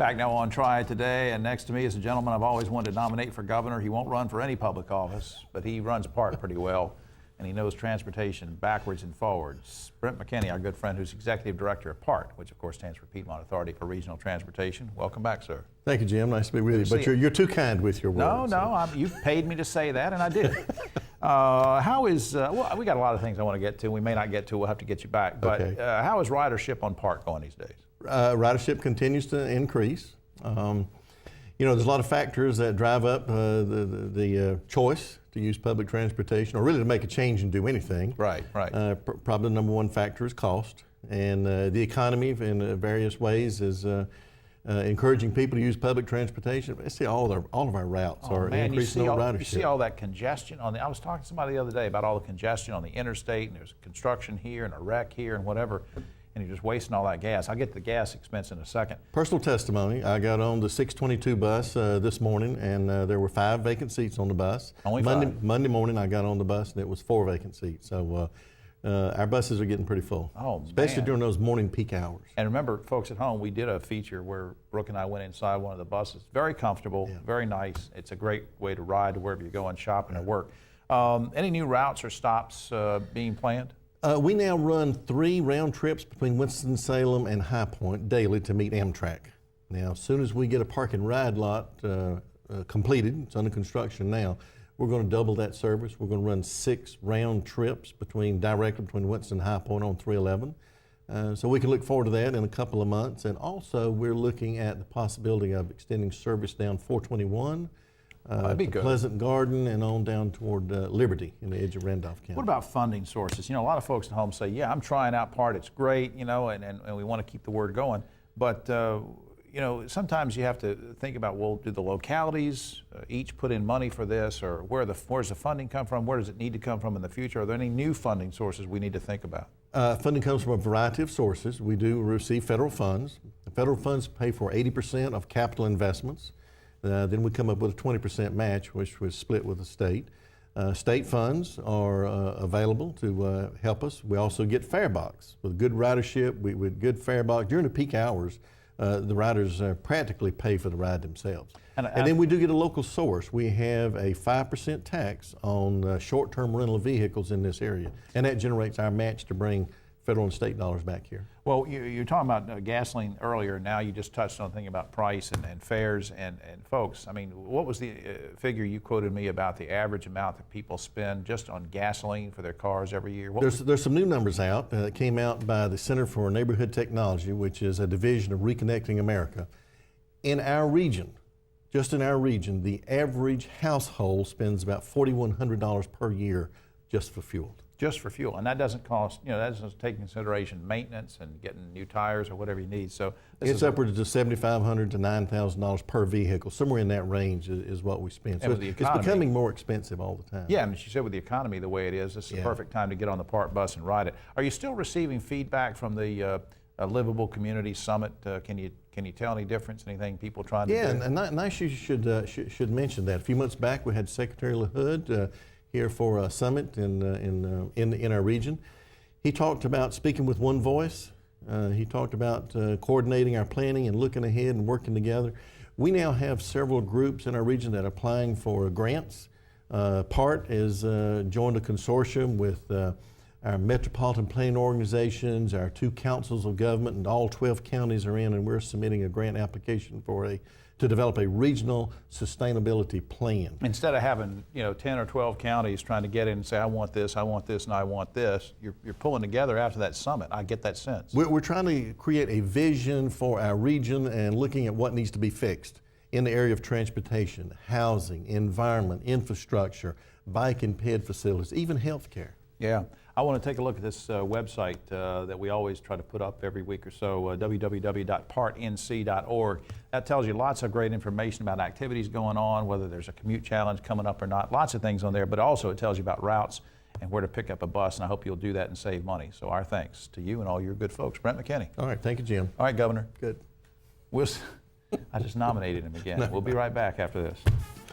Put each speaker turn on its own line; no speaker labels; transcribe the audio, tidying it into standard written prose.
Back now on Triad today, and next to me is a gentleman I've always wanted to nominate for governor. He won't run for any public office, but he runs PART pretty well, and he knows transportation backwards and forwards. Brent McKinney, our good friend, who's executive director of PART, which of course stands for Piedmont Authority for Regional Transportation. Welcome back, sir.
Thank you, Jim. Nice to be with you. But you're too kind with your words.
No, you've paid me to say that, and I did. How is, well, we got a lot of things I want to get to. We may not get to, we'll have to get you back. But
okay.
How is ridership on PART going these days?
Ridership continues to increase. You know, there's a lot of factors that drive up the choice to use public transportation, or really to make a change and do anything.
Right.
Probably the number one factor is cost, and the economy in various ways is encouraging people to use public transportation. I see all of our routes are increasing on ridership.
You see all that congestion on the. I was talking to somebody the other day about all the congestion on the interstate, and there's construction here and a wreck here and whatever. And you're just wasting all that gas. I'll get to the gas expense in a second.
Personal testimony, I got on the 622 bus this morning, and there were 5 vacant seats on the bus.
Only 5?
Monday morning I got on the bus, and it was 4 vacant seats. So our buses are getting pretty full, especially during those morning peak hours. And
remember, folks at home, we did a feature where Brooke and I went inside one of the buses. Very comfortable, very nice. It's a great way to ride to wherever you're going, shopping or work. Any new routes or stops being planned?
We now run 3 round trips between Winston-Salem and High Point daily to meet Amtrak. Now, as soon as we get a park and ride lot completed, it's under construction now, we're going to double that service. We're going to run 6 round trips directly between Winston and High Point on 311. So we can look forward to that in a couple of months. And also, we're looking at the possibility of extending service down 421.
That'd be good.
Pleasant Garden and on down toward Liberty in the edge of Randolph County.
What about funding sources? You know, a lot of folks at home say, yeah, I'm trying out PART, it's great, you know, and we want to keep the word going. But, you know, sometimes you have to think about, well, do the localities each put in money for this, or where's the funding come from? Where does it need to come from in the future? Are there any new funding sources we need to think about?
Funding comes from a variety of sources. We do receive federal funds. The federal funds pay for 80% of capital investments. Then we come up with a 20% match, which was split with the state. State funds are available to help us. We also get fare box. With good ridership, with good fare box, during the peak hours, the riders practically pay for the ride themselves. And then we do get a local source. We have a 5% tax on short-term rental vehicles in this area, and that generates our match to bring federal and state dollars back here.
Well, you're talking about gasoline earlier. Now you just touched on a thing about price and fares and folks. I mean, what was the figure you quoted me about the average amount that people spend just on gasoline for their cars every year?
There's some new numbers out that came out by the Center for Neighborhood Technology, which is a division of Reconnecting America. In our region, just in our region, the average household spends about $4,100 per year just for fuel.
Just for fuel, and that doesn't cost, you know, that doesn't take into consideration maintenance and getting new tires or whatever you need. So
it's upwards of $7,500 to $9,000 per vehicle. Somewhere in that range is what we spend. So it's becoming more expensive all the time.
Yeah, I mean, she said with the economy the way it is, this is the perfect time to get on the PART bus and ride it. Are you still receiving feedback from the Livable Community Summit? Can you tell any difference? Anything people trying to do?
Yeah, and nice you should mention that. A few months back, we had Secretary LaHood here for a summit in our region. He talked about speaking with one voice. He talked about coordinating our planning and looking ahead and working together. We now have several groups in our region that are applying for grants. PART has joined a consortium with our metropolitan planning organizations, our 2 councils of government, and all 12 counties are in, and we're submitting a grant application to develop a regional sustainability plan.
Instead of having 10 or 12 counties trying to get in and say, I want this, and I want this, you're pulling together after that summit. I get that sense.
We're trying to create a vision for our region and looking at what needs to be fixed in the area of transportation, housing, environment, infrastructure, bike and ped facilities, even health care.
Yeah, I want to take a look at this website that we always try to put up every week or so, www.partnc.org. That tells you lots of great information about activities going on, whether there's a commute challenge coming up or not, lots of things on there, but also it tells you about routes and where to pick up a bus, and I hope you'll do that and save money. So our thanks to you and all your good folks. Brent McKinney.
All right, thank you, Jim.
All right, Governor.
Good.
I just nominated him again. We'll be right back after this.